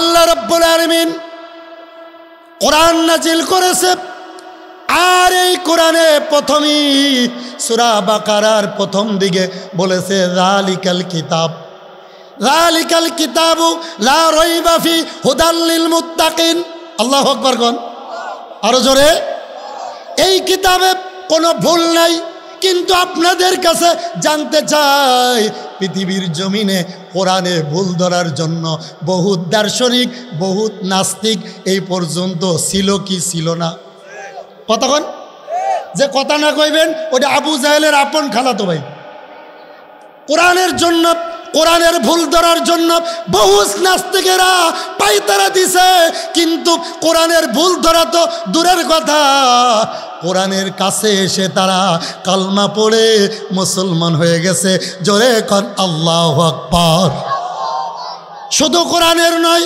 আল্লাহ রাব্বুল আলামিন কোরআন নাজিল করেছে। আর এই কোরআনে প্রথমেই সূরা বাকারার প্রথম দিকে বলেছে যালিকাল কিতাব, যালিকাল কিতাবু লা রাইবা ফি হুদাল লিল মুত্তাকিন। আল্লাহু আকবার কোন আরো জোরে। এই কিতাবে কোনো ভুল নাই, কিন্তু আপনাদের কাছে জানতে চাই পৃথিবীর জমিনে কোরআনে ভুল ধরার জন্য বহুত দার্শনিক, বহুত নাস্তিক এই পর্যন্ত ছিল কি ছিল না? কতক্ষণ যে কথা না কইবেন ওটা আবু জাহেলের আপন খালাতো ভাই। কোরআনের জন্য, কোরআনের ভুল ধরার জন্য বহু নাস্তিকেরা পায়তারা দিছে, কিন্তু কোরআনের ভুল ধরা তো দূরের কথা, কোরআনের কাছে এসে তারা কালমা পড়ে মুসলমান হয়ে গেছে। জোরে কর আল্লাহু আকবার। শুধু কোরআনের নয়,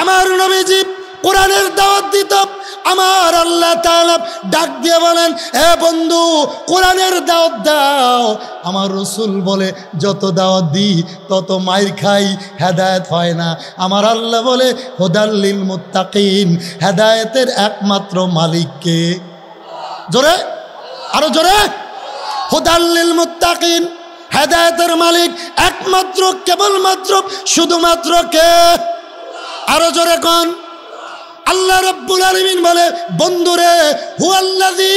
আমার নবীজি কোরআনের দাওয়াত দিত। আমার আল্লাহ তাআলা ডাক দিয়ে বলেন, এ বন্ধু কোরআনের দাওয়াত দাও। আমার রাসূল বলে যত দাওয়াত দিই তত মাইর খাই, হেদায়েত হয় না। আমার আল্লাহ বলে হুদাল লিল মুত্তাকিন, হেদায়েতের একমাত্র মালিক কে? জোরে আরো জোরে। হুদাল লিল মুত্তাকিন, হেদায়েতের মালিক একমাত্র, কেবলমাত্র, শুধুমাত্র কে? আরো জোরে কোন? আল্লাহ রাব্বুল আলামিন বলে, বন্ধুরে হুয়াল্লাযী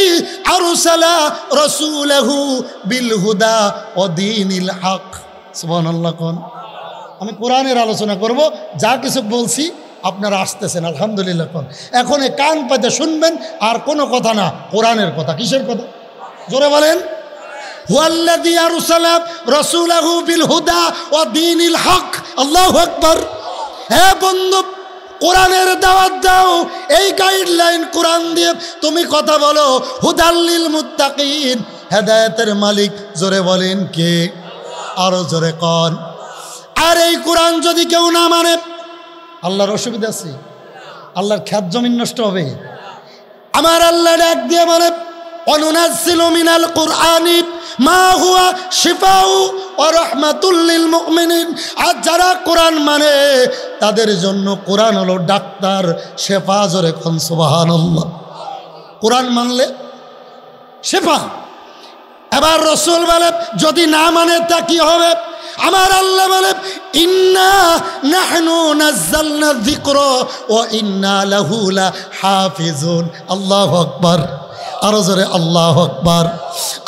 আরসালা রাসূলাহু বিল হুদা ওয়া দীনিল হক। সুবহানাল্লাহ কোন। আমি কোরআনের আলোচনা করব, যা কিছু বলছি আপনারা আসতেছেন আলহামদুলিল্লাহ কোন। এখন কান পাতে শুনবেন, আর কোনো কথা না, কোরআনের কথা। কিসের কথা? জোরে বলেন। হুয়াল্লাযী আরসালা রাসূলাহু বিল হুদা ওয়া দীনিল হক। আল্লাহু আকবার। হে বন্ধু, কোরআনের দাওয়াত দাও। এই গাইডলাইন কোরআন দিয়ে তুমি কথা বলো। হুদাল লিল মুত্তাকিন, হেদায়েতের মালিক জোরে বলেন কে? আরো জোরে কোন। আর এই কোরআন যদি কেউ না মানে, আল্লাহর অসুবিধা আছে? আল্লাহর খ্যাত জমিন নষ্ট হবে? আমার আল্লাহ ডাক দিয়ে বলে, অনুনাজ্জিলু মিনাল কুরআনি মা হুয়া শিফাউ ওয়া রাহমাতুল লিল মুমিনিন। আর যারা কোরআন মানে তাদের জন্য কোরআন হলো ডাক্তার, শেফা। জোরে কোন সুবহানাল্লাহ। কোরআন মানলে শেফা। এবার রাসূল বলে যদি না মানে তা কি হবে? আমার আল্লাহ বলে, ইন্না নাহনু নাযালনা যিকরা ওয়া ইন্না লাহু লাহাফিজুন। আল্লাহু আকবার। আরো জোরে আল্লাহু আকবার।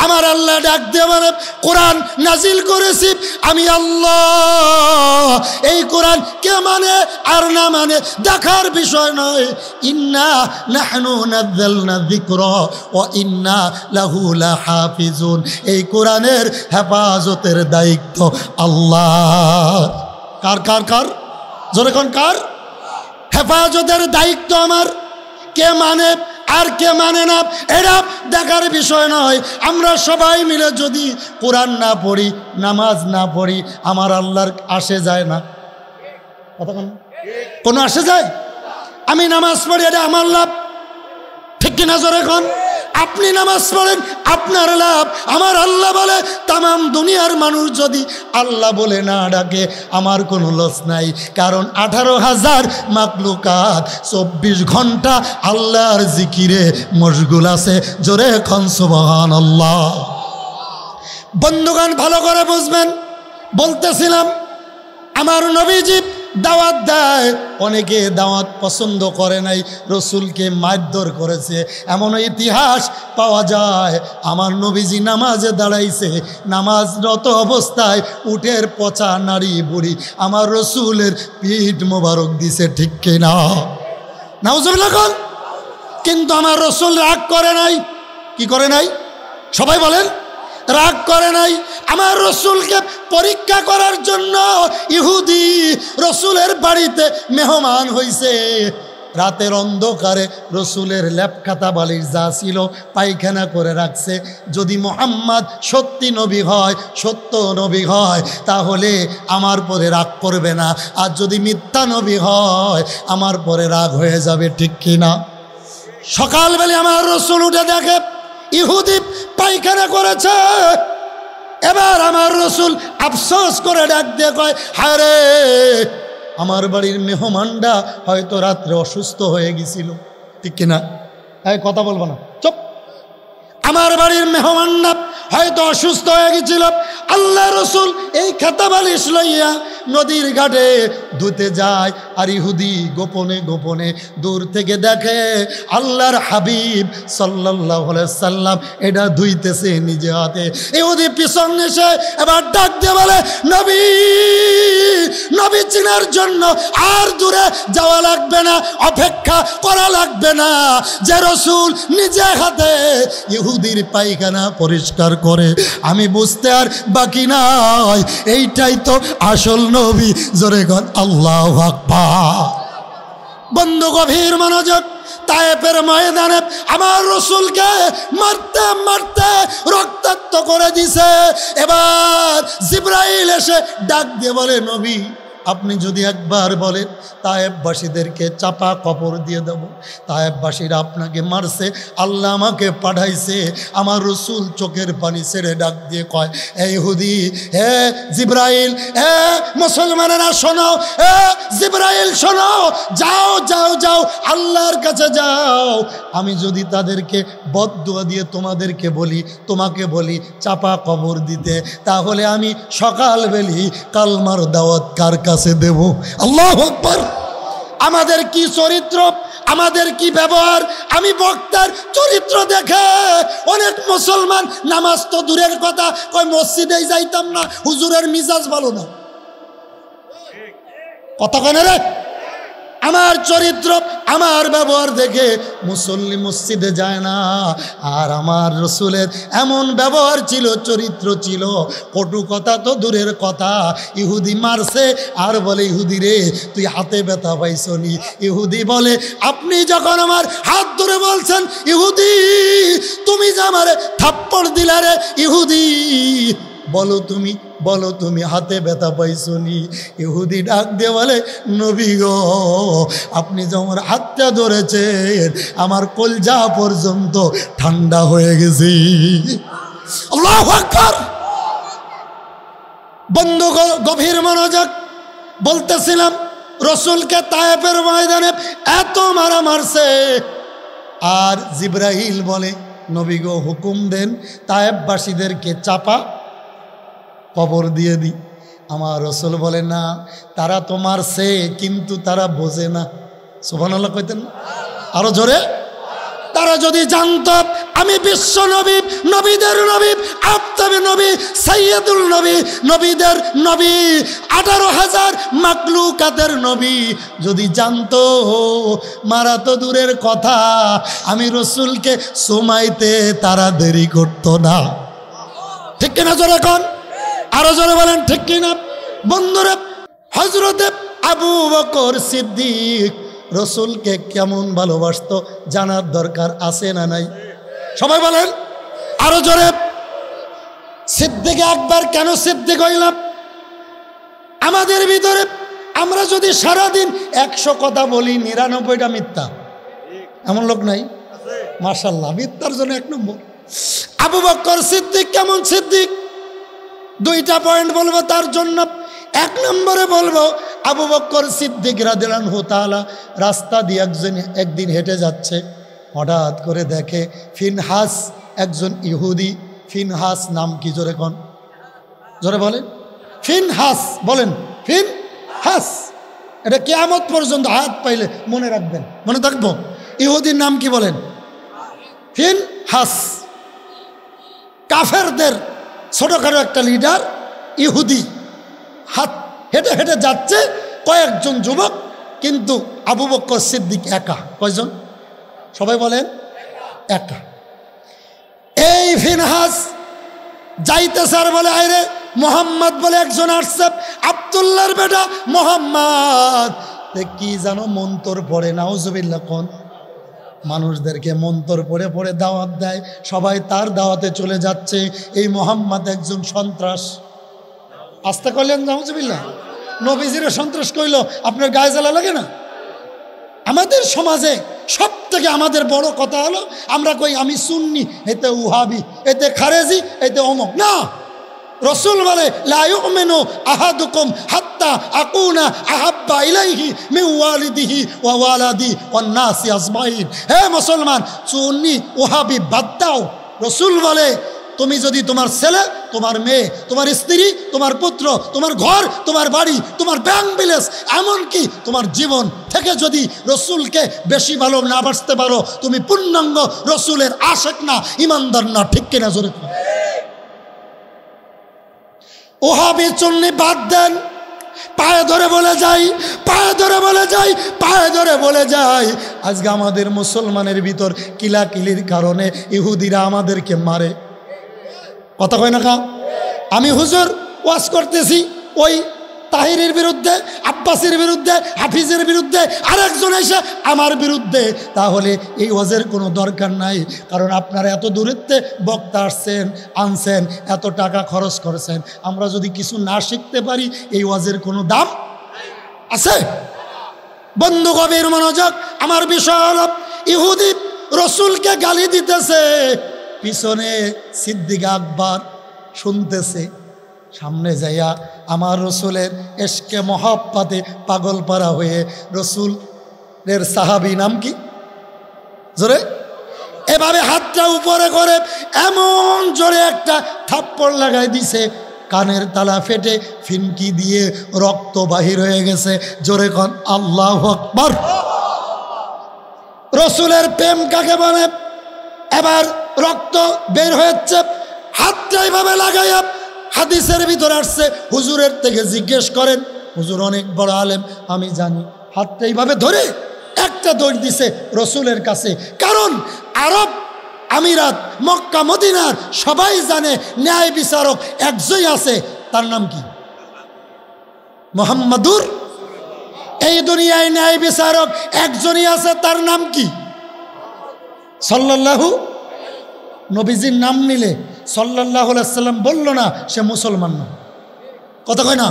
আমার আল্লাহ ডাক দিয়ে বলে, কোরআন নাজিল করেছি আমি আল্লাহ। এই কোরআন কে মানে আর না মানে দেখার বিষয় নয়। ইন্না নাহনু নাযালনা যিকরা ওয়া ইন্না লাহু লাহাফিজুন। এই কোরআনের হেফাজতের দায়িত্ব আল্লাহ। কার কার কার? জোরে কোন কার? হেফাজতের দায়িত্ব আমার। কে মানে আর কে মানে না এটা দেখার বিষয় নয়। আমরা সবাই মিলে যদি কোরআন না পড়ি, নামাজ না পড়ি, আমার আল্লাহর আসে যায় না? কোনো আসে যায়? আমি নামাজ পড়ি, এটা আমার লাভ, ঠিক কিনা? জোরে কোন। আপনি নামাজ পড়েন, আপনার লাভ। আমার আল্লাহ বলে তামাম দুনিয়ার মানুষ যদি আল্লাহ বলে না ডাকে, আমার কোনো লস নাই। কারণ 18,000 মাখলুকাত 24 ঘন্টা আল্লাহর জিকিরে মশগুল আছে। জোরে কোন সুবহানাল্লাহ। বন্ধুগণ ভালো করে বুঝবেন, বলতেছিলাম আমার নবীজি দাওয়াত দেয়। অনেকে দাওয়াত পছন্দ করে নাই, রসুলকে মারধর করেছে। এমন ইতিহাস পাওয়া যায়, আমার নবীজি নামাজে দাঁড়াইছে, নামাজরত অবস্থায় উটের পচা নারী বুড়ি আমার রসুলের পিঠ মোবারক দিছে, ঠিক কিনা? নাউজুবিল্লাহ। কিন্তু আমার রসুল রাগ করে নাই। কি করে নাই? সবাই বলেন। রাগ করে নাই। আমার রসুলকে পরীক্ষা করার জন্য ইহুদি রসুলের বাড়িতে মেহমান হইছে। রাতের অন্ধকারে রসুলের লেপখাতা বালিশ যা ছিল পায়খানা করে রাখছে। যদি মুহাম্মদ সত্যি নবী হয়, সত্য নবী হয়, তাহলে আমার পরে রাগ করবে না। আর যদি মিথ্যা নবী হয়, আমার পরে রাগ হয়ে যাবে, ঠিক কিনা? সকালবেলা আমার রসুল উঠে দেখে ইহুদি পায়খানা করেছে। এবার আমার রসুল আফসোস করে ডাক দিয়ে কয়, হায় রে, আমার বাড়ির মেহমানরা হয়তো রাত্রে অসুস্থ হয়ে গেছিল, ঠিক কিনা? এই কথা বলবো না, চুপ। আমার বাড়ির মেহমানরা হয়তো অসুস্থ হয়ে গেছিল, আল্লাহ রসুল এই খাতা বালিশ লইয়া নদীর ঘাটে ধুতে যায়, আর ইহুদি গোপনে গোপনে দূর থেকে দেখে আল্লাহর হাবিব সাল্লাল্লাহু আলাইহি সাল্লাম এটা ধুইতেছে নিজে হাতে। ইহুদি পিছন এসে এবার ডাক দিয়ে বলে, নবী, নবী চিনার জন্য আর দূরে যাওয়া লাগবে না, অপেক্ষা করা লাগবে না, যে রসুল নিজে হাতে ইহুদির পায়খানা পরিষ্কার করে আমি বুঝতে আর বাকি নাই, এইটাই তো আসল নবী। জোরে গণ আল্লাহু আকবার। বন্ধু গভীর মনোযোগ, তায়েফের ময়দানে আমার রসুলকে মারতে মারতে রক্তাক্ত করে দিছে। এবার জিবরাইল এসে ডাক দিয়ে বলে, নবী আপনি যদি একবার বলেন তায়েফবাসীদেরকে চাপা কবর দিয়ে দেব। তায়েফবাসীরা আপনাকে মারছে, আল্লাহ আমাকে পাঠাইছে। আমার রসুল চোখের পানি ছেড়ে ডাক দিয়ে কয়, এই ইহুদি, হে জিবরাইল, হে মুসলমানেরা শোনো, হে জিবরাইল শোনো, যাও যাও যাও আল্লাহর কাছে যাও। আমি যদি তাদেরকে বদদুয়া দিয়ে তোমাদেরকে বলি, তোমাকে বলি চাপা কবর দিতে, তাহলে আমি সকালবেলি কালমার দাওয়াত কার কাছে দেব? আল্লাহু আকবার। আমাদের কি চরিত্র, আমাদের কি ব্যবহার। আমি বক্তার চরিত্র দেখে অনেক মুসলমান নামাজ তো দূরের কথা, কয় মসজিদেই যাইতাম না, হুজুরের মিজাজ ভালো না। কথা কেন রে? আমার চরিত্র, আমার ব্যবহার দেখে মুসল্লি মসজিদে যায় না। আর আমার রসুলের এমন ব্যবহার ছিল, চরিত্র ছিল, কটু কথা তো দূরের কথা। ইহুদি মারছে আর বলে, ইহুদি রে তুই হাতে ব্যথা পাইছনি? ইহুদি বলে, আপনি যখন আমার হাত ধরে বলছেন, ইহুদি তুমি যে আমারে থাপ্পড় দিলা রে, ইহুদি বলো তুমি, বলো তুমি হাতে ব্যথা পাইছনি? ইহুদি ডাক দিয়ে বলে, নবী গো আপনি যে আমার হাতটা ধরেছেন আমার কলজা পর্যন্ত ঠান্ডা হয়ে গেছে। আল্লাহু আকবার। বন্ধু গভীর মনোযোগ, বলতেছিলাম রসুলকে তায়েফের ময়দানে এত মারা মারছে, আর জিবরাইল বলে, নবী গো হুকুম দেন তায়েফবাসীদেরকে চাপা কবর দিয়ে দিই। আমার রসুল বলে, না, তারা তো মারছে কিন্তু তারা বোঝে না। সুবহানাল্লাহ কইতেন না? আরো জোরে। তারা যদি জানত আমি বিশ্ব নবী, নবীদের নবী, আফতাবে নবী, সাইয়্যিদুল নবী, নবীদের নবী, 18,000 মাকলুকাতের নবী, যদি জানতো মারা তো দূরের কথা, আমি রসুলকে সুমাইতে তারা দেরি করতো না। ঠিক কিনা? জোরে কোন, আরো জোরে বলেন ঠিক কিনা? বন্ধুরা, হযরতে আবু বকর সিদ্দিক রসুলকে কেমন ভালোবাসতো জানার দরকার আছে না নাই? সবাই বলেন আরো জোরে। সিদ্দিক আকবর কেন সিদ্দিক হইলাম? আমাদের ভিতরে আমরা যদি সারাদিন 100 কথা বলি, 99টা মিথ্যা, এমন লোক নাই? মাশাআল্লাহ, মিথ্যার জন্য 1 নম্বর। আবু বকর সিদ্দিক কেমন সিদ্দিক? 2টা পয়েন্ট বলবো তার জন্য। 1 নম্বরে বলবো, আবু বকর সিদ্দিক রাদিয়াল্লাহু তাআলা রাস্তা দিয়ে একদিন হেঁটে যাচ্ছে, হঠাৎ করে দেখে ফিনহাস, একজন ইহুদি। ফিনহাস নাম কি? জোরে কোন, জোরে বলেন। ফিনহাস, বলেন ফিনহাস। এটা কিয়ামত পর্যন্ত হাত পাইলে মনে রাখবেন, মনে থাকবো। ইহুদির নাম কি বলেন? ফিনহাস। কাফেরদের ছোটখাটো একটা লিডার ইহুদি। হাত হেঁটে হেঁটে যাচ্ছে কয়েকজন যুবক, কিন্তু আবু বকর সিদ্দিক একা। কয়জন? সবাই বলেন একা। এই ফিনহাস যাইতেছে আর বলে, আরে মোহাম্মদ বলে একজন আসছে, আব্দুল্লাহর বেটা মোহাম্মদ। কি জানো মন্তর পড়ে, নাউজুবিল্লাহ কোন, মানুষদেরকে মন্তর পড়ে পড়ে দাওয়াত দেয়, সবাই তার দাওয়াতে চলে যাচ্ছে। এই মোহাম্মদ একজন সন্ত্রাস। আস্তে করলেন নাউজুবিল্লাহ। নবীজিরে সন্ত্রাস কইল, আপনার গায়ে জ্বালা লাগে না? আমাদের সমাজে সব থেকে আমাদের বড় কথা হলো, আমরা কই আমি সুন্নি, এতে উহাবি, এতে খারেজি, এতে অমুক। না, রসুল বলে লা ইউমিনু আহাদুকুম হাত্তা হাত্তা আকুনা আহাব্বা ইলাইহি মিন ওয়ালিদিহি ওয়া ওয়ালাদি ওয়ান নাসি আজমাইন। হে মুসলমান, সুন্নি ওহাবি বাদ দাও। রাসূল বলে, তুমি যদি তোমার ছেলে, তোমার মেয়ে, তোমার স্ত্রী, তোমার পুত্র, তোমার ঘর, তোমার বাড়ি, তোমার ব্যাংক ব্যালেন্স, এমনকি তোমার জীবন থেকে যদি রসুলকে বেশি ভালো না বাসতে পারো, তুমি পূর্ণাঙ্গ রসুলের আশেক না, ইমানদার না। ঠিক কিনা জোরে? ওহাবি চুন্নি বাদ দেন। পায়ে ধরে বলে যাই, পায়ে ধরে বলে যাই, পায়ে ধরে বলে যাই, আজকে আমাদের মুসলমানের ভিতর কিলাকিলির কারণে ইহুদিরা আমাদেরকে মারে। কথা কয় না কা? আমি হুজুর ওয়াজ করতেছি, ওই তাহিরের বিরুদ্ধে, আব্বাসের বিরুদ্ধে, হাফিজের বিরুদ্ধে, আরেকজন এসে আমার বিরুদ্ধে, তাহলে এই ওয়াজের কোনো দরকার নাই। কারণ আপনারা এত দূরত্বে বক্তা আসছেন, আনছেন, এত টাকা খরচ করেছেন, আমরা যদি কিছু না শিখতে পারি এই ওয়াজের কোনো দাম আছে? বন্ধু গভীর মনোযোগ। আমার বিষয় হল, ইহুদি রসুলকে গালি দিতেছে, পিছনে সিদ্দিক আকবর শুনতেছে, সামনে যাইয়া আমার রসুলের এশকে মহব্বতে পাগল পারা হয়ে রসুলের সাহাবী নাম কি জোরে এভাবে হাতটা উপরে করে এমন জোরে একটা থাপ্পড় লাগাই দিছে, কানের তালা ফেটে ফিনকি দিয়ে রক্ত বাহির হয়ে গেছে। জোরে কোন আল্লাহু আকবার। রসুলের প্রেম কাকে বলে? এবার রক্ত বের হয়েছে, হাতটা এইভাবে লাগাইয়া, হাদিসের ভিতরে আসছে, হুজুরের থেকে জিজ্ঞেস করেন, হুজুর অনেক বড় আলেম, আমি জানি। হাতটা এইভাবে ধরে একটা দৌড় দিছে রসুলের কাছে। কারণ আরব আমিরাত, মক্কা, মদিনার সবাই জানে ন্যায় বিচারক একজনই আছে, তার নাম কি? মুহাম্মাদুর। এই দুনিয়ায় ন্যায় বিচারক একজনই আছে, তার নাম কি? সাল্লাল্লাহু। নবীজির নাম নিলে সাল্লাল্লাহু আলাইহি সাল্লাম বলল না সে মুসলমান না। কথা কয় না?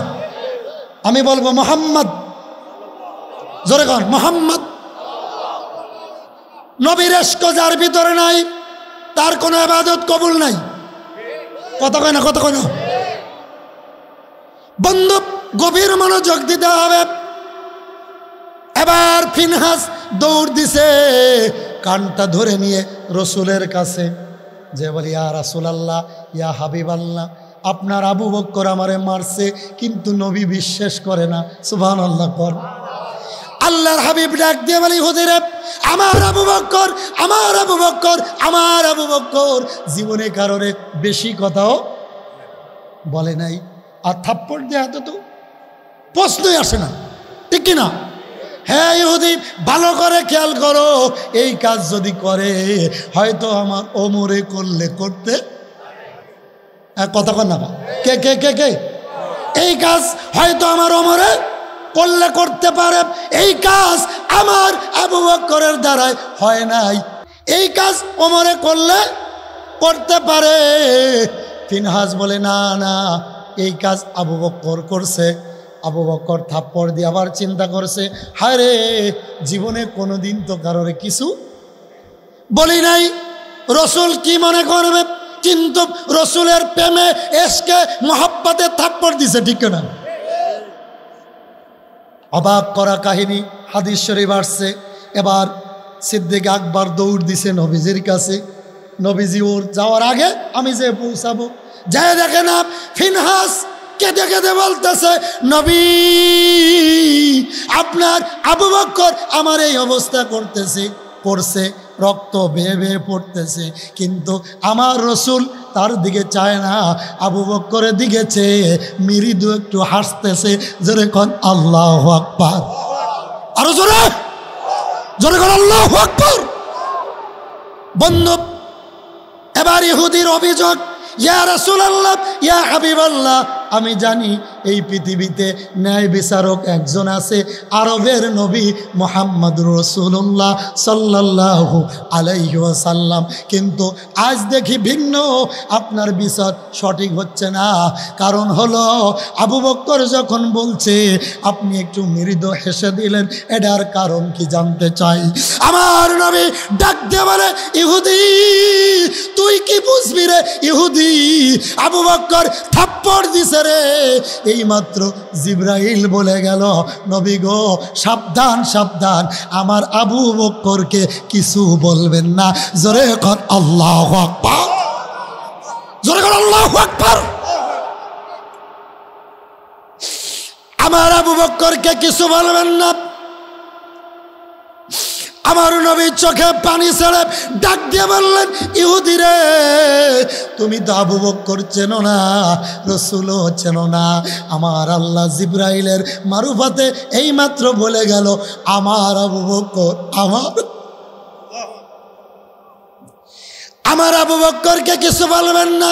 আমি বলবো মুহাম্মদ। জোরে কন মুহাম্মদ। নবীর ইশক যার ভিতরে নাই, তার কোনো ইবাদত কবুল নাই। কথা কয় না? কথা কয় না? বন্ধু গভীর মনোযোগ দিতে হবে। এবার ফিনহাস দৌড় দিছে, কানটা ধরে নিয়ে রসুলের কাছে যে বলি, ইয়া রাসূলুল্লাহ, ইয়া হাবিবাল্লাহ, আপনার আবু বকর আমারে মারছে, কিন্তু নবী বিশ্বাস করে না। সুবহানাল্লাহ কর। আল্লাহর হাবিব ডাক দিয়ে বলি, হুজুরে, আমার আবু বকর, আমার আবু বকর, আমার আবু বকর জীবনে কারণে বেশি কথাও বলে নাই। আর থাপ্পড় দেয়া তো প্রশ্নই আসে না। ঠিক কিনা? হ্যাঁ ইহুদি, ভালো করে খেয়াল করো, এই কাজ যদি করে হয়তো আমার ওমরে করলে করতে, কথা কর না, কে কে কে কে এই কাজ হয়তো আমার ওমরে করলে করতে পারে, এই কাজ আমার আবু বকরের দ্বারাই হয় নাই, এই কাজ ওমরে করলে করতে পারে। ফিনহাস বলে, না না, এই কাজ আবু বকর করছে। আবু বকর থাপ্পড় দিয়ে আবার চিন্তা করছে, হায় রে, জীবনে কোনোদিন তো কারোর কিছু বলি নাই, রসুল কি মনে করবে? কিন্তু রসুলের প্রেমে এসকে মহব্বতে থাপ্পড় দিছে। ঠিক না? অবাক করা কাহিনী, হাদিস শরীফ আসছে। এবার সিদ্দিক আকবর দৌড় দিছে নবীজির কাছে। নবীজি ওর যাওয়ার আগে আমি যে পৌঁছাবো, যাই দেখে না ফিনহাস কেঁদে কেঁদে বলতেছে, নবী, আপনার আবু বকর আমার এই অবস্থা করছে, রক্ত বেয়ে বেয়ে পড়তেছে, কিন্তু আমার রসুল তার দিকে চায় না, আবু বকরের দিকে চেয়ে মৃদু একটু হাসতেছে। জোরে কোন আল্লাহু আকবার। আরো জোরে, জোরে কোন আল্লাহু আকবার। বন্ধু এবার ইহুদির অভিযোগ, ইয়া রাসূলুল্লাহ, ইয়া হাবিবাল্লাহ, আমি জানি এই পৃথিবীতে ন্যায় বিচারক একজন আছে, আরবের নবী মুহাম্মদুর রাসূলুল্লাহ সাল্লাল্লাহু আলাইহি ওয়াসাল্লাম, কিন্তু আজ দেখি ভিন্ন, আপনার বিচার সঠিক হচ্ছে না। কারণ হলো আবু বকর যখন বলছে আপনি একটু মৃদু হেসে দিলেন, এটার কারণ কি জানতে চাই। আমার নবী ডাক দিয়ে বলে, ইহুদি, তুই কি বুঝবি রে ইহুদি, আবু বকর থাপ্পড় দিছে রে, এইমাত্র জিবরাইল বলে গেল, নবী গো সাবধান সাবধান, আমার আবু বকরকে কিছু বলবেন না। জোরে কর আল্লাহু আকবার, জোরে কর আল্লাহু আকবার। আমার আবু বকরকে কিছু বলবেন না। আমার নবী চোখে পানি ছেড়ে ডাক দিয়ে বললেন, ইহুদি রে, তুমি তো আবু বকর চেনো না, রসুলও চেনো না। আমার আল্লাহ জিবরাইলের মারুফাতে এইমাত্র বলে গেল, আমার আবু বকর আমার আবু বকরকে কিছু বলবেন না।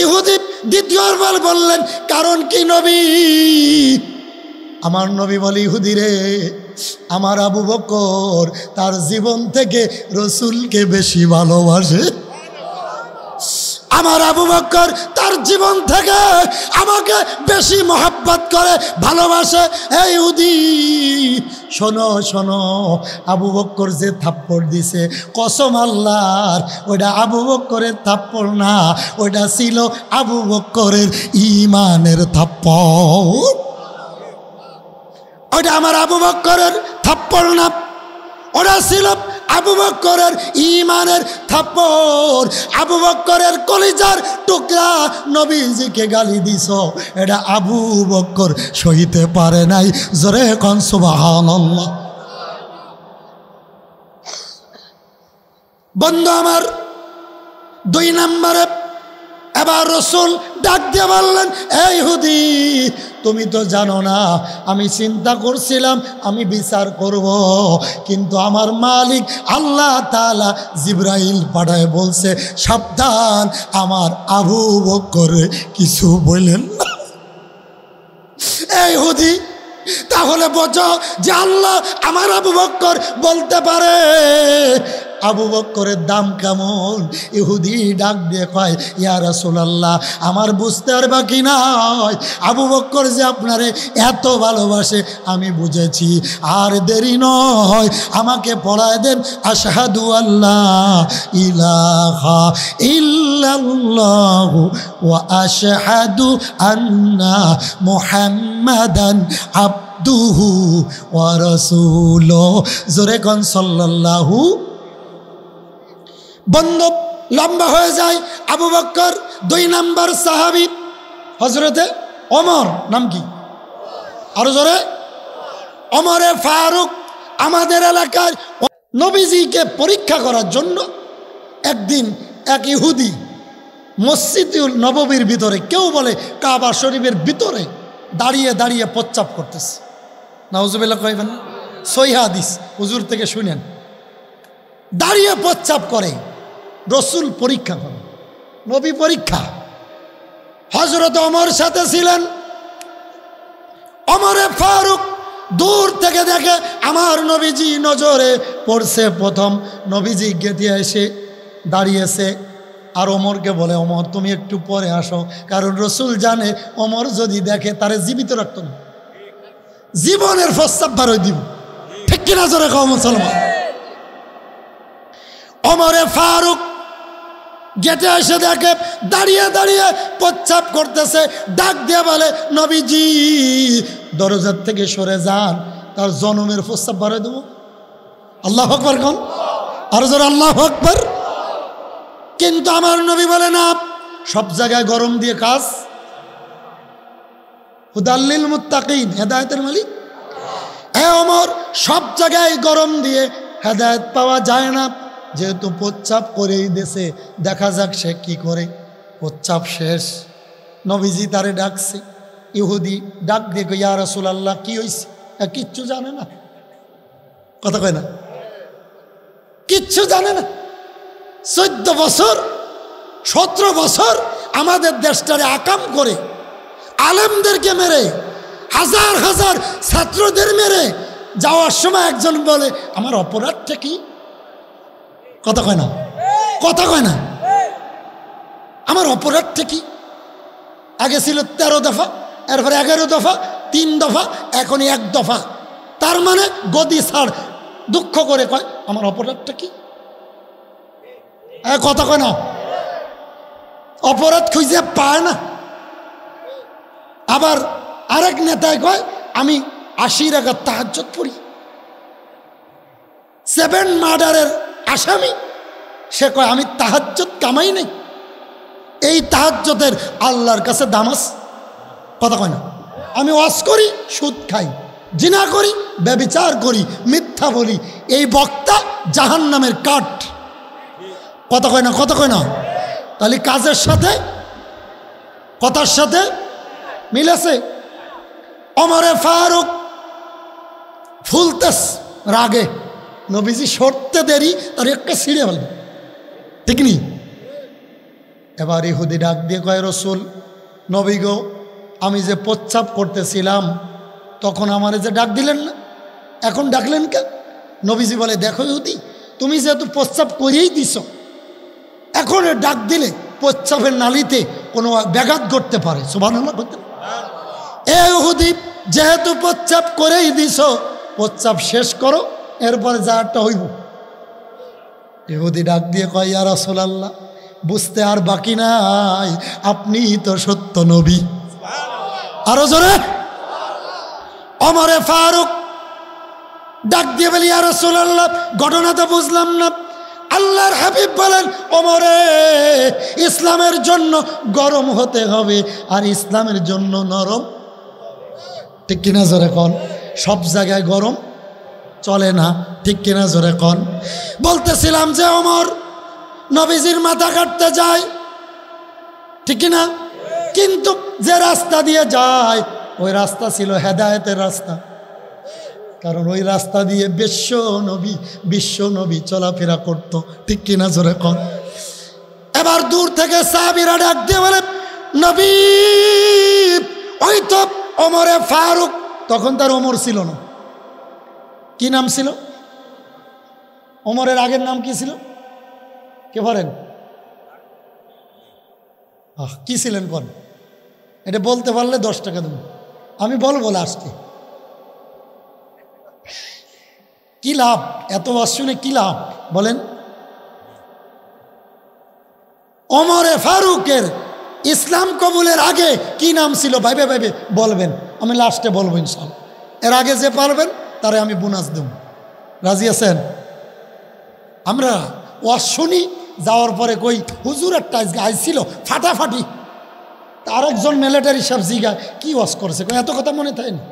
ইহুদি দ্বিতীয়বার বললেন, কারণ কি নবী? আমার নবী বলে, ইহুদি রে, আমার আবু বকর তার জীবন থেকে রসুলকে বেশি ভালোবাসে। আমার আবু বকর তার জীবন থেকে আমাকে বেশি মহব্বত করে, ভালোবাসে। এই ইহুদি শোনো শোনো, আবু বকর যে থাপ্পড় দিছে, কসম আল্লাহর, ওইটা আবু বকরের থাপ্পড় না, ওইটা ছিল আবু বকরের ঈমানের থাপ্পড়। ওটা আমার আবু বকরের থাপ্পড় না, ওটা ছিল আবু বকরের ঈমানের থাপ্পড়। আবু বকরের কলিজার টুকরা নবীজিকে গালি দিছ, এটা আবু বকর সইতে পারে নাই। জোরে কোন সুবহানাল্লাহ। বন্ধু আমার, 2 নম্বরে এবার রসুল ডাক দিয়ে বললেন, এই ইহুদি, তুমি তো জানো না, আমি চিন্তা করছিলাম আমি বিচার করব, কিন্তু আমার মালিক আল্লাহ তাআলা জিবরাইল পাঠায় বলছে, সাবধান, আমার আবু বকর কিছু বলেন না। এই ইহুদি, তাহলে বোঝো যে আল্লাহ আমার আবু বকর বলতে পারে। আবু বকরের দাম কেমন? ইহুদি ডাক দিয়ে কয়, ইয়া রাসূলুল্লাহ, আমার বুঝতে আর বাকি নাই, আবু বকর যে আপনারে এত ভালোবাসে আমি বুঝেছি। আর দেরি নয়, আমাকে পড়ায় দেন আশহাদু আল্লাহ ইলাহা ইল্লাল্লাহু ওয়া আশহাদু আন্না মুহাম্মাদান আবদুহু ওয়া রাসূলুহু। জোরে কোন সাল্লাল্লাহু। বন্ধ লম্বা হয়ে যায়। আবু বকর 2 নম্বর সাহাবী হযরতে ওমর, নাম কি? আরো জোরে। ওমরে ফারুক। আমাদের এলাকায় নবীজিকে পরীক্ষা করার জন্য একদিন এক ইহুদি মসজিদুল নববীর ভিতরে, কেউ বলে কাবা শরীফের ভিতরে দাঁড়িয়ে দাঁড়িয়ে প্রস্রাব করতেছে। নাউজুবিল্লাহ কইবেন না, সহিহ হাদিস, হুজুর থেকে শুনেন। দাঁড়িয়ে প্রস্রাব করে, রসুল পরীক্ষা করে, নবী পরীক্ষা। হযরত ওমর সাথে ছিলেন। ওমরে ফারুক দূর থেকে দেখে আমার নবীজি নজরে পড়ছে। প্রথম নবীজি গেটে এসে দাঁড়িয়েছে, আর ওমরকে বলে, ওমর তুমি একটু পরে আসো, কারণ রসুল জানে ওমর যদি দেখে তারে জীবিত রাখত না, জীবনের প্রস্তাব বারোই দিব। ঠিক কিনা জোরে কও মুসলমান। ওমরে ফারুক গেটে এসে দেখে দাঁড়িয়ে দাঁড়িয়ে প্রস্রাব করতেছে, ডাক দিয়ে বলে, নবীজি দরজার থেকে সরে যান, তার জনমের প্রস্তাব বারোই দেবো। আল্লাহু আকবার কোন, আর জোরে আল্লাহু আকবার। কিন্তু আমার নবী বলে না, সব জায়গায় গরম দিয়ে কাজ। হুদাল্লিল মুত্তাকিন, হেদায়েতের মালিক। ওমর, সব জায়গায় গরম দিয়ে হেদায়েত পাওয়া যায় না, যেহেতু প্রস্রাব করেই দেশে, দেখা যাক সে কি করে। প্রস্রাব শেষ, নবীজি তারে ডাকছে। ইহুদি ডাক দিয়ে কই, ইয়া রাসূলুল্লাহ কি হইছে? কিচ্ছু জানে না, কথা কয় না, কিচ্ছু জানে না। 14 বছর 17 বছর আমাদের দেশটারে আকাম করে, আলেমদেরকে মেরে, হাজার হাজার ছাত্রদের মেরে যাওয়ার সময় একজন বলে, আমার অপরাধটা কি? কথা কয় না, কথা কয় না, আমার অপরাধটা কি? আগে ছিল 13 দফা, এরপরে 11 দফা, 3 দফা, এখন 1 দফা। তার মানে গদি ছাড়। দুঃখ করে কয়, আমার অপরাধটা কি? কথা কয় না, অপরাধ খুঁজে পায় না, আবার আরেক নেতায় কয় আমি 80 রাকাত তাহাজ্জুদ পড়ি। 7 মার্ডারের আসামি সে কয় আমি তাহাজ্জুদ কামাই নাই। এই তাহাজ্জুদের আল্লাহর কাছে দাম আছে? কথা কয় না। আমি ওয়াজ করি, সুদ খাই, জিনা করি, ব্যভিচার করি, মিথ্যা বলি, এই বক্তা জাহান্নামের কাঠ। কথা কয় না, কথা কয় না। তাহলে কাজের সাথে কথার সাথে মিলেছে। ওমরে ফারুক ফুলতেস রাগে, নবীজি সরতে দেরি আর একটা ছিঁড়ে ফেলবে, ঠিক নি? এবার ইহুদি ডাক দিয়ে কয় রসুল, নবী গো, আমি যে প্রচ্ছাপ করতেছিলাম তখন আমারে যে ডাক দিলেন না, এখন ডাকলেন কে? নবীজি বলে, দেখো ইহুদি, তুমি যেহেতু প্রচ্ছাপ করেই দিছ, এখন ডাক দিলে প্রচ্ছাপের নালিতে কোনো ব্যাঘাত ঘটতে পারে। সুবহানাল্লাহ বলতে, এ ইহুদি, যেহেতু প্রচ্ছাপ করেই দিছ, প্রচ্ছাপ শেষ করো, এরপরে যারটা হইব। ইহুদি ডাক দিয়ে কয়, ইয়া রাসূলুল্লাহ, বুঝতে আর বাকি নাই, আপনি তো সত্য নবী। আরো জোরে। ওমরে ফারুক ডাক দিয়ে বলি, ইয়া রাসূলুল্লাহ, ঘটনা তো বুঝলাম না। আল্লাহর হাবিব বলেন, ওমরে, ইসলামের জন্য গরম হতে হবে আর ইসলামের জন্য নরম, ঠিক কিনা জোরে কন? সব জায়গায় গরম চলে না, ঠিক কিনা জোরে কন? বলতেছিলাম যে ওমর নবীজির মাথা কাটতে যায়, ঠিক কিনা? কিন্তু যে রাস্তা দিয়ে যায় ওই রাস্তা ছিল হেদায়েতের রাস্তা, কারণ ওই রাস্তা দিয়ে বিশ্ব নবী চলাফেরা করত, ঠিক কিনা জোরে কন? এবার দূর থেকে সাহাবীরা ডাক দিয়ে বলে, নবী, ওই তো ওমরে ফারুক। তখন তার ওমর ছিল না। কি নাম ছিল? ওমরের আগের নাম কি ছিল? কে বলেন? কি ছিলেন কোন? এটা বলতে পারলে 10 টাকা দেব। আমি বলবো লাস্টে। কি লাভ এত ওয়াজ শুনে, কি লাভ বলেন? ওমরে ফারুকের ইসলাম কবুলের আগে কি নাম ছিল ভাইবে ভাইবে বলবেন, আমি লাস্টে বলবো ইনশাআল্লাহ। এর আগে যে পারবেন তারে আমি বোনাস দেব। রাজি আছেন? আমরা ওয়াজ শুনি, যাওয়ার পরে কই হুজুর একটা আইছিল ফাটাফাটি, আরেকজন মিলিটারি সাহেব জিগায় কি ওয়াজ করেছে, এত কথা মনে থাকে না?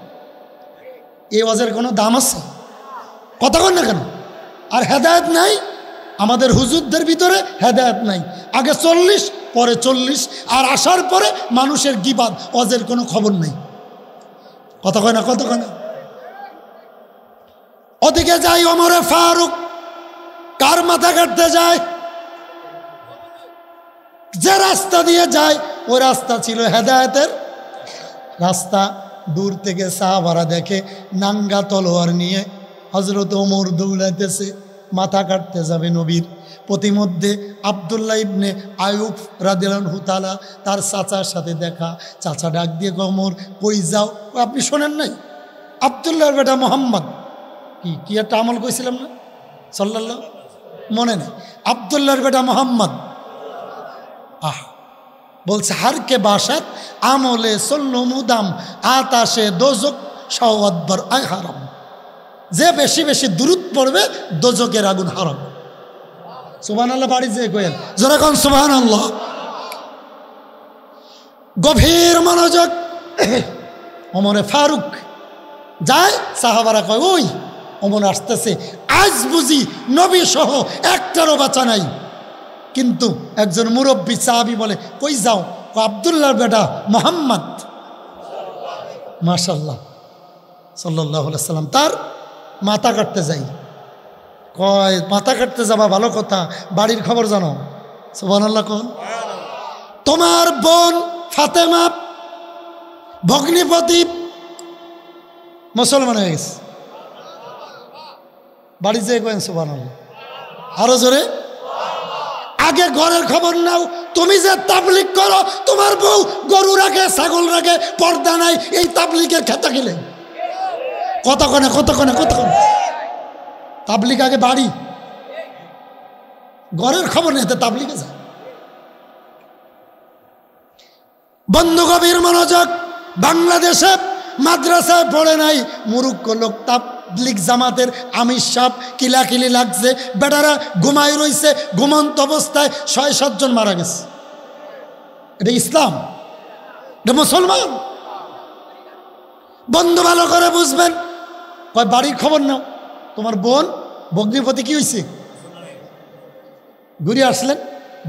এই ওয়াজের কোনো দাম আছে? কথা কন না কেন? আর হেদায়েত নাই আমাদের হুজুরদের ভিতরে, হেদায়েত নাই। আগে 40, পরে 40, আর আসার পরে মানুষের গিবাদ, ওয়াজের কোনো খবর নেই। কথা কয় না, কথা কয় না। ওদিকে যাই, ওমরে ফারুক কার মাথা কাটতে যায়? যে রাস্তা দিয়ে যায় ওই রাস্তা ছিল হেদায়েতের রাস্তা। দূর থেকে সাহাবারা দেখে নাঙ্গা তলোয়ার নিয়ে হযরত ওমর দৌড়াইতেছে, মাথা কাটতে যাবে নবীর। প্রতিমধ্যে আব্দুল্লাহ ইবনে আয়ুব রাদিয়াল্লাহু তাআলা তার চাচার সাথে দেখা। চাচা ডাক দিয়ে, ওমর কই যাও? আপনি শোনেন নাই? আব্দুল্লাহর বেটা মোহাম্মদ কি একটা আমল কইছিলাম না সাল্লাল্লাহু, মনে নেই? আব্দুল্লাহর বেটা মোহাম্মদ বলছে, হারকে বাসাত আমলে সল্লু মুদাম আতাশে দোজক সওয়াদবার আই হারাম। যে বেশি বেশি দুরূদ পড়বে দোজকের আগুন হারাম। সুবহানাল্লাহ বাড়ি যে কইেন যারা কোন সুবহানাল্লাহ। গভীর মনোযোগ। ওমরে ফারুক যায়, সাহাবারা কয় ওই ওমর আসতেছে, আজ বুঝি নবী সহ একটারও বাঁচা নাই। কিন্তু একজন মুরব্বী সাহাবী বলে, কই যাও? আব্দুল্লাহর বেটা মোহাম্মদ, মাশাআল্লাহ সাল্লাল্লাহু আলাইহি সাল্লাম, তার মাথা কাটতে যাই। কয় মাথা কাটতে যাবা ভালো কথা, বাড়ির খবর জানো? সুবহানাল্লাহ কোন? তোমার বোন ফাতেমা ভগ্নিপতি মুসলমান হয়ে গেছে। বাড়ি যেয়ে কয়েন সুবহানাল্লাহ, আরো জোরে। আগে ঘরের খবর নাও। তুমি যে তাবলিগ করো, তোমার বউ গরু রাখে, ছাগল রাখে, পর্দা নাই, এই তাবলিগের খেতা গেলে কত কনে কত কনে কত কনে। তাবলিগ আগে বাড়ি, ঘরের খবর নিতে তাবলিগে যায়। বন্ধু গভীর মনোযোগ। বাংলাদেশে মাদ্রাসায় পড়ে নাই, মুরুক্ষ লোক তাবলিগ জামাতের আমির সাহেব কিলাকিলি লাগছে, বেটারা ঘুমাই রইছে, ঘুমন্ত অবস্থায় ৬-৭ জন মারা গেছে। এটা ইসলাম? এটা মুসলমান? বন্ধু ভালো করে বুঝবেন। কয় বাড়ির খবর নাও, তোমার বোন ভগ্নিপতি কি হয়েছে? ঘুরে আসলেন,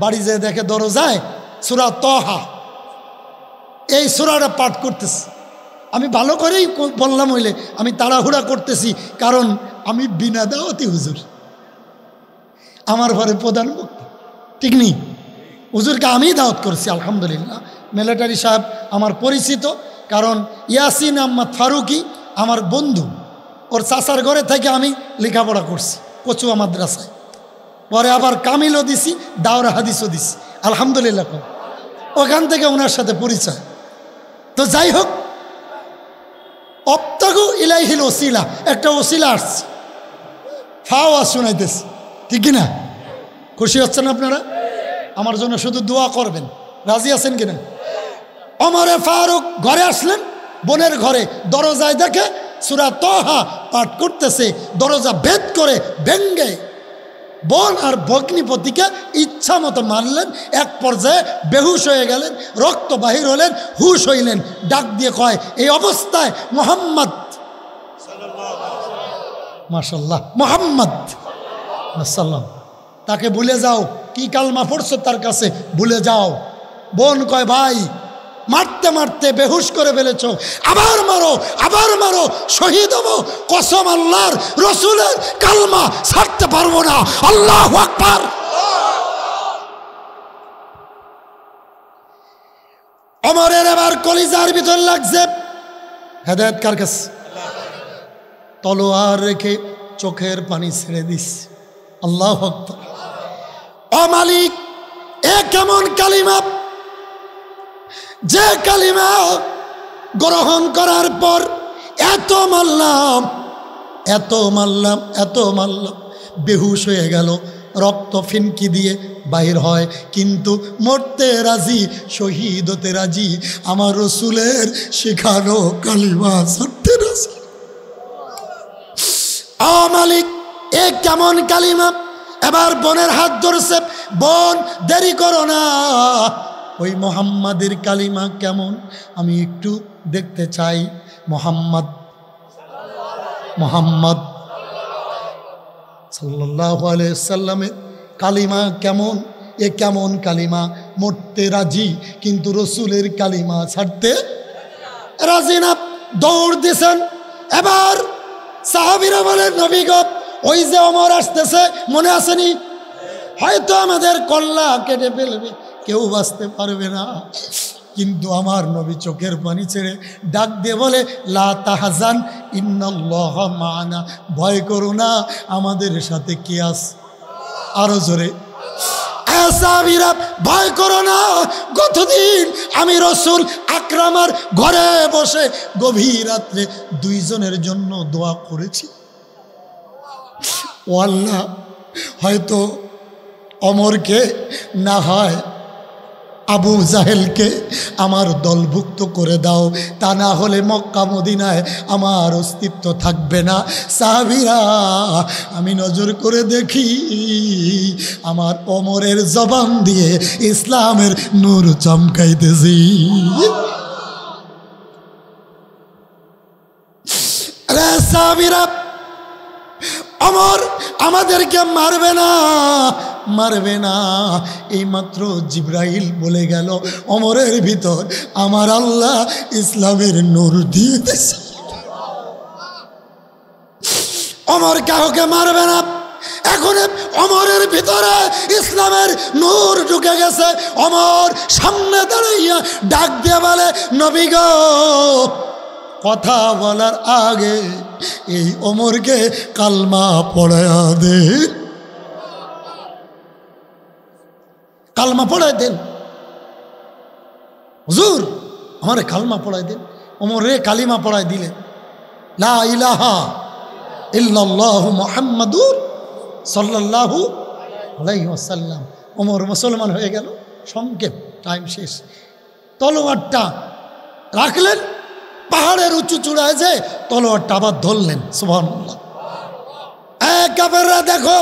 বাড়ি যেয়ে দেখে দরজায় সূরা তহা, এই সূরাটা পাঠ করতেছে। আমি ভালো করেই বললাম, হইলে আমি তাড়াহুড়া করতেছি, কারণ আমি বিনা দাওয়াতি হুজুর, আমার ঘরে প্রধান বক্তা, ঠিক নেই? হুজুরকে আমিই দাওয়াত করছি আলহামদুলিল্লাহ। মিলিটারি সাহেব আমার পরিচিত, কারণ ইয়াসিন আহমদ ফারুকি আমার বন্ধু, ওর চাচার ঘরে থেকে আমি লেখাপড়া করছি কচুয়া মাদ্রাসায়, পরে আবার কামিলও দিছি, দাওরা হাদিসও দিছি আলহামদুলিল্লাহ। ওখান থেকে ওনার সাথে পরিচয়। তো যাই হোক, অপ্তাগু ইলাইহিল ওসিলা, একটা ওসিলা আসছে, ফাওয়া শুনাইতেছে, ঠিক কিনা? খুশি হচ্ছেন আপনারা? আমার জন্য শুধু দোয়া করবেন, রাজি আছেন কিনা? ওমরে ফারুক ঘরে আসলেন, বোনের ঘরে দরজায় দেখে সূরা তহা পাঠ করতেছে, দরজা ভেদ করে ভেঙ্গে বোন আর ভগ্নিপতিকে ইচ্ছা মতো মারলেন। এক পর্যায়ে বেহুশ হয়ে গেলেন, রক্ত বাহির হলেন, হুশ হইলেন, ডাক দিয়ে কয়, এই অবস্থায় মুহাম্মদ, মাশাআল্লাহ, মুহাম্মদ সাল্লাম, তাকে ভুলে যাও, কি কালমা পড়ছো তার কাছে ভুলে যাও। বোন কয়, ভাই মারতে মারতে বেহুশ করে ফেলেছ, আবার মারো, আবার মারো, শহীদ হবো, কসম আল্লাহর রসুলের কালমা ছাড়তে পারবো না, আল্লাহু আকবার। ওমরের এবার কলিজার ভিতর লাগছে, হেদায়েত কার কাছে? তলোয়ার রেখে চোখের পানি ছেড়ে দিস, আল্লাহু আকবার। ও মালিক, এ কেমন কালিমা, যে কালিমা গ্রহণ করার পর এত মারলাম, এত মারলাম, এত মারলাম, বেহুশ হয়ে গেল, রক্ত ফিনকি দিয়ে বাহির হয়, কিন্তু মরতে রাজি, শহীদ হতে রাজি, আমার রসুলের শেখানো কালিমা ছাড়তে রাজি। ও মালিক, এ কেমন কালিমা? এবার বোনের হাত ধরছে, বোন দেরি করো না, ওই মোহাম্মদের কালিমা কেমন আমি একটু দেখতে চাই। মোহাম্মদ, মোহাম্মদ সাল্লাল্লাহু আলাইহি সাল্লামের কালিমা কেমন? এ কেমন কালিমা? মরতে রাজি, কিন্তু রসুলের কালিমা ছাড়তে রাজি না। দৌড় দিছেন। এবার সাহাবীরা বলেন, নবী গো, ওই যে ওমর আসতেছে, মনে আসেনি? হয়তো আমাদের কল্লা কেটে ফেলবে, কেউ বাঁচতে পারবে না। কিন্তু আমার নবী চোখের পানি ছেড়ে ডাক দিয়ে বলে, লা তাহজান ইন্নাল্লাহা মা'ানা, ভয় করো না, আমাদের সাথে কে আছে? আরো জোরে, সাহাবীরা ভয় করো না, গতদিন আমি রসুল আকরামার ঘরে বসে গভীর রাত্রে 2 জনের জন্য দোয়া করেছি। ও আল্লাহ, হয়তো ওমরকে, না হয় আবু জাহেলকে আমার দলভুক্ত করে দাও, তা না হলে মক্কা মদিনায় আমার অস্তিত্ব থাকবে না। সাহাবীরা, আমি নজর করে দেখি আমার ওমরের জবান দিয়ে ইসলামের নূর চমকাইতেছি। সাহাবীরা, ওমর আমাদেরকে মারবে না, মারবে না। এইমাত্র জিবরাইল বলে গেল, ওমরের ভিতর আমার আল্লাহ ইসলামের নূর দিয়ে দিয়েছে। ওমর কাউকে মারবে না। এখন ওমরের ভিতরে ইসলামের নূর ঢুকে গেছে। ওমর সামনে দাঁড়াইয়া ডাক দিয়ে বলে, নবী গো, কথা বলার আগে এই ওমরকে কালমা পড়ায়া দে, কালমা পড়ায় দেন। হুজুর, আমারে কালমা পড়ায় দেন। ওমরে কালিমা পড়ায় দিলেন, লা ইলাহা ইল্লাল্লাহু মুহাম্মাদুর সাল্লাল্লাহু আলাইহি ওয়াসাল্লাম। ওমর মুসলমান হয়ে গেল। সংক্ষেপ, টাইম শেষ। তলোয়ারটা রাখলেন, পাহাড়ের উঁচু চূড়ায় যে তলোয়ারটা আবার ধরলেন। সুবহানাল্লাহ। কাফেররা দেখো,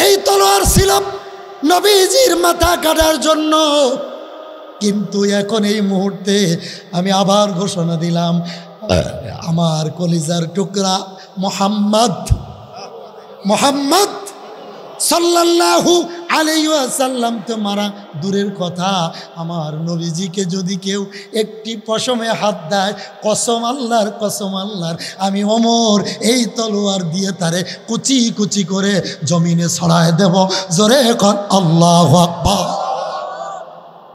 এই তলোয়ার ছিল নবীজির মাথা কাটার জন্য, কিন্তু এখন এই মুহূর্তে আমি আবার ঘোষণা দিলাম, আমার কলিজার টুকরা মোহাম্মদ সাল্লাল্লাহু আলাইহি ওয়াসাল্লাম তো মারা দূরের কথা, আমার নবীজিকে যদি কেউ একটি পশমে হাত দেয়, কসম আল্লাহর, কসম আল্লাহর, আমি ওমর এই তলোয়ার দিয়ে তারে কুচি কুচি করে জমিনে ছড়ায় দেব। জোরে এখন আল্লাহু আকবার।